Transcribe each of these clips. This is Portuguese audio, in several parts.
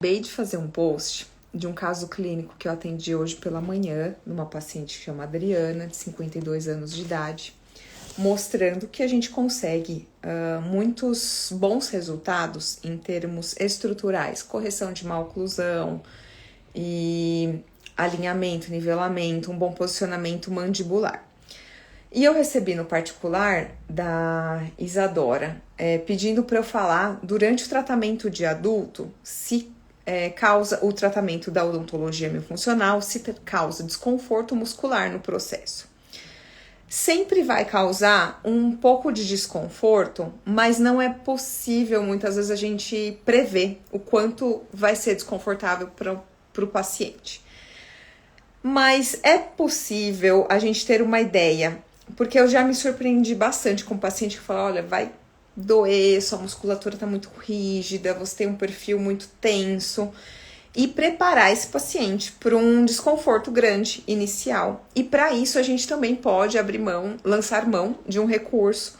Acabei de fazer um post de um caso clínico que eu atendi hoje pela manhã, numa paciente que chama Adriana, de 52 anos de idade, mostrando que a gente consegue muitos bons resultados em termos estruturais, correção de má oclusão e alinhamento, nivelamento, um bom posicionamento mandibular. E eu recebi no particular da Isadora, pedindo para eu falar durante o tratamento de adulto se causa o tratamento da odontologia miofuncional, se causa desconforto muscular no processo. Sempre vai causar um pouco de desconforto, mas não é possível muitas vezes a gente prever o quanto vai ser desconfortável para o paciente. Mas é possível a gente ter uma ideia, porque eu já me surpreendi bastante com paciente que fala, olha, vai doer, sua musculatura está muito rígida, você tem um perfil muito tenso, e preparar esse paciente para um desconforto grande inicial. E para isso a gente também pode lançar mão de um recurso,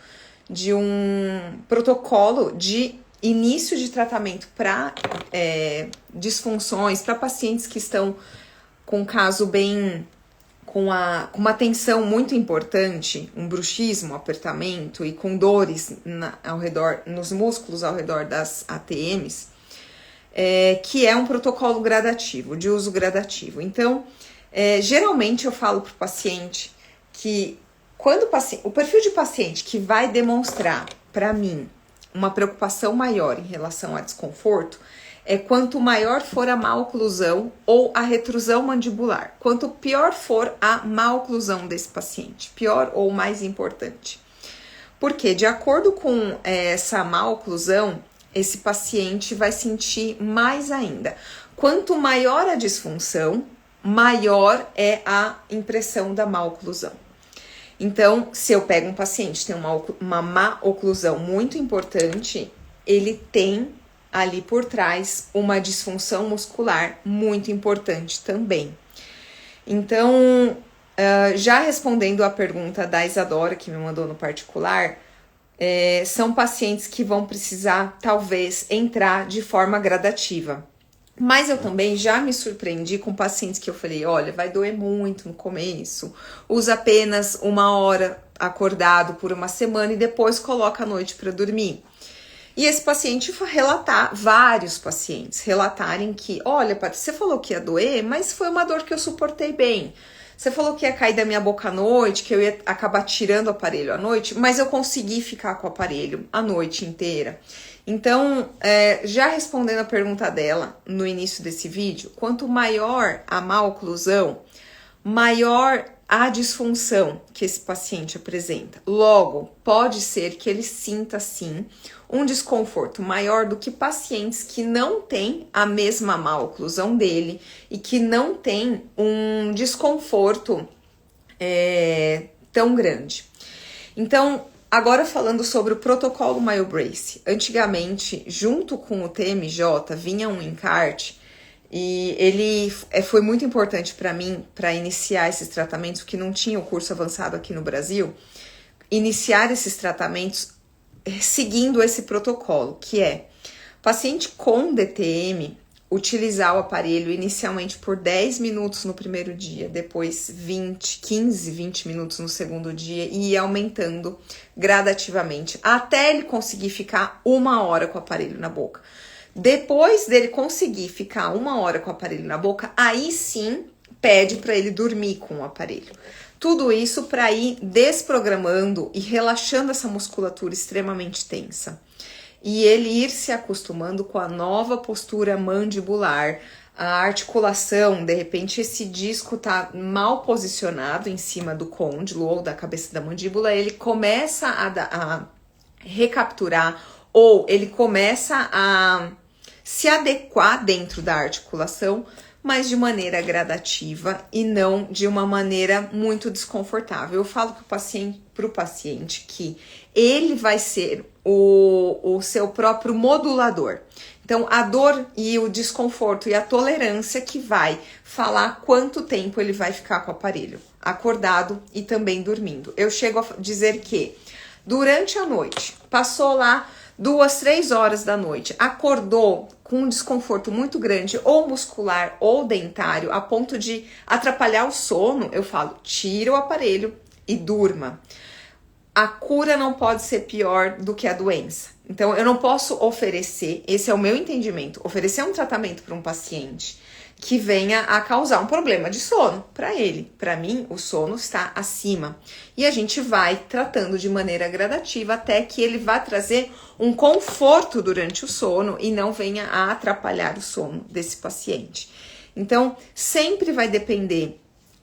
de um protocolo de início de tratamento para disfunções, para pacientes que estão com um caso bem... com uma tensão muito importante, um bruxismo, apertamento e com dores ao redor, nos músculos ao redor das ATMs, que é um protocolo gradativo, de uso gradativo. Então, geralmente eu falo para o paciente que quando o perfil de paciente que vai demonstrar para mim uma preocupação maior em relação a desconforto, quanto maior for a má oclusão ou a retrusão mandibular. Quanto pior for a má oclusão desse paciente, pior ou mais importante. Porque, de acordo com essa má oclusão, esse paciente vai sentir mais ainda. Quanto maior a disfunção, maior é a impressão da má oclusão. Então, se eu pego um paciente que tem uma má oclusão muito importante, ele tem ali por trás uma disfunção muscular muito importante também. Então, já respondendo a pergunta da Isadora, que me mandou no particular, são pacientes que vão precisar, talvez, entrar de forma gradativa. Mas eu também já me surpreendi com pacientes que eu falei, olha, vai doer muito no começo, usa apenas 1 hora acordado por 1 semana e depois coloca à noite para dormir. E esse paciente vários pacientes relatarem que, olha, Patrícia, você falou que ia doer, mas foi uma dor que eu suportei bem. Você falou que ia cair da minha boca à noite, que eu ia acabar tirando o aparelho à noite, mas eu consegui ficar com o aparelho a noite inteira. Então, já respondendo a pergunta dela no início desse vídeo, quanto maior a má oclusão, maior a disfunção que esse paciente apresenta. Logo, pode ser que ele sinta, sim, um desconforto maior do que pacientes que não têm a mesma má oclusão dele e que não têm um desconforto tão grande. Então, agora falando sobre o protocolo MyoBrace. Antigamente, junto com o TMJ, vinha um encarte e ele foi muito importante para mim, para iniciar esses tratamentos, porque não tinha o curso avançado aqui no Brasil, iniciar esses tratamentos seguindo esse protocolo, que é paciente com DTM utilizar o aparelho inicialmente por 10 minutos no primeiro dia, depois 15, 20 minutos no segundo dia e ir aumentando gradativamente até ele conseguir ficar 1 hora com o aparelho na boca. Depois dele conseguir ficar 1 hora com o aparelho na boca, aí sim pede para ele dormir com o aparelho. Tudo isso para ir desprogramando e relaxando essa musculatura extremamente tensa. E ele ir se acostumando com a nova postura mandibular, a articulação, de repente esse disco tá mal posicionado em cima do côndilo ou da cabeça da mandíbula, ele começa a recapturar ou ele começa a se adequar dentro da articulação, mas de maneira gradativa e não de uma maneira muito desconfortável. Eu falo para o paciente que ele vai ser o seu próprio modulador. Então, a dor e o desconforto e a tolerância que vai falar quanto tempo ele vai ficar com o aparelho, acordado e também dormindo. Eu chego a dizer que durante a noite, passou lá 2, 3 horas da noite, acordou com um desconforto muito grande, ou muscular ou dentário, a ponto de atrapalhar o sono, eu falo, tira o aparelho e durma. A cura não pode ser pior do que a doença. Então, eu não posso oferecer, esse é o meu entendimento, oferecer um tratamento para um paciente que venha a causar um problema de sono para ele. Para mim, o sono está acima. E a gente vai tratando de maneira gradativa até que ele vá trazer um conforto durante o sono e não venha a atrapalhar o sono desse paciente. Então, sempre vai depender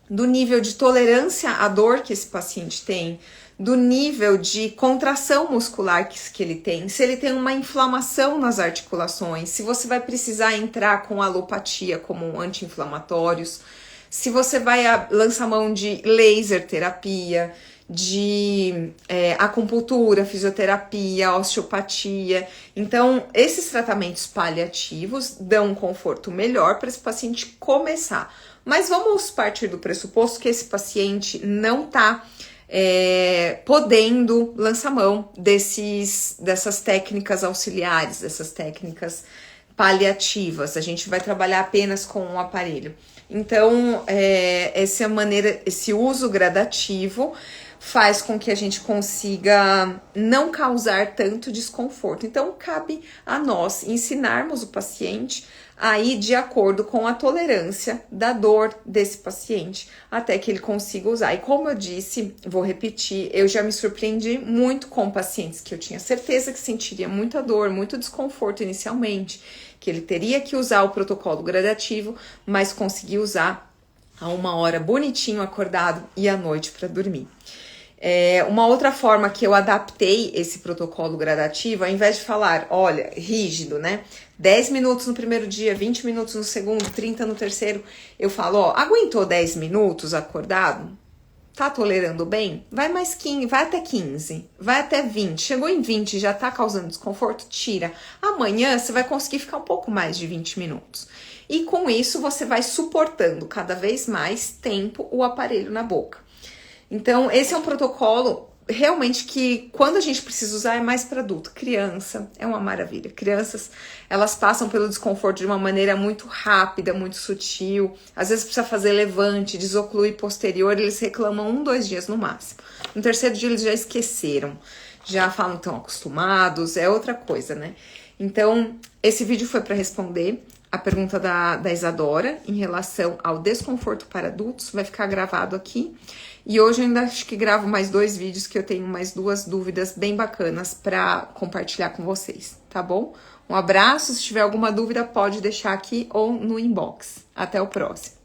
do nível de tolerância à dor que esse paciente tem, do nível de contração muscular que ele tem, se ele tem uma inflamação nas articulações, se você vai precisar entrar com alopatia como anti-inflamatórios, se você vai lançar mão de laser terapia, de acupuntura, fisioterapia, osteopatia. Então, esses tratamentos paliativos dão um conforto melhor para esse paciente começar. Mas vamos partir do pressuposto que esse paciente não está podendo lançar mão dessas técnicas auxiliares, dessas técnicas paliativas. A gente vai trabalhar apenas com um aparelho. Então, esse uso gradativo faz com que a gente consiga não causar tanto desconforto. Então, cabe a nós ensinarmos o paciente a ir de acordo com a tolerância da dor desse paciente, até que ele consiga usar. E como eu disse, vou repetir, eu já me surpreendi muito com pacientes que eu tinha certeza que sentiria muita dor, muito desconforto inicialmente, que ele teria que usar o protocolo gradativo, mas consegui usar a 1 hora bonitinho acordado e à noite para dormir. Uma outra forma que eu adaptei esse protocolo gradativo, ao invés de falar, olha, rígido, né? 10 minutos no primeiro dia, 20 minutos no segundo, 30 no terceiro, eu falo, ó, aguentou 10 minutos acordado? Tá tolerando bem? Vai mais 15, vai até 15, vai até 20. Chegou em 20 e já tá causando desconforto? Tira. Amanhã você vai conseguir ficar um pouco mais de 20 minutos. E com isso você vai suportando cada vez mais tempo o aparelho na boca. Então, esse é um protocolo realmente que quando a gente precisa usar é mais para adulto. Criança é uma maravilha. Crianças, elas passam pelo desconforto de uma maneira muito rápida, muito sutil. Às vezes precisa fazer levante, desocluir posterior, eles reclamam 1, 2 dias no máximo. No terceiro dia eles já esqueceram, já falam que estão acostumados, é outra coisa, né? Então, esse vídeo foi para responder a pergunta da Isadora em relação ao desconforto para adultos, vai ficar gravado aqui. E hoje eu ainda acho que gravo mais 2 vídeos que eu tenho mais 2 dúvidas bem bacanas para compartilhar com vocês, tá bom? Um abraço, se tiver alguma dúvida pode deixar aqui ou no inbox. Até o próximo.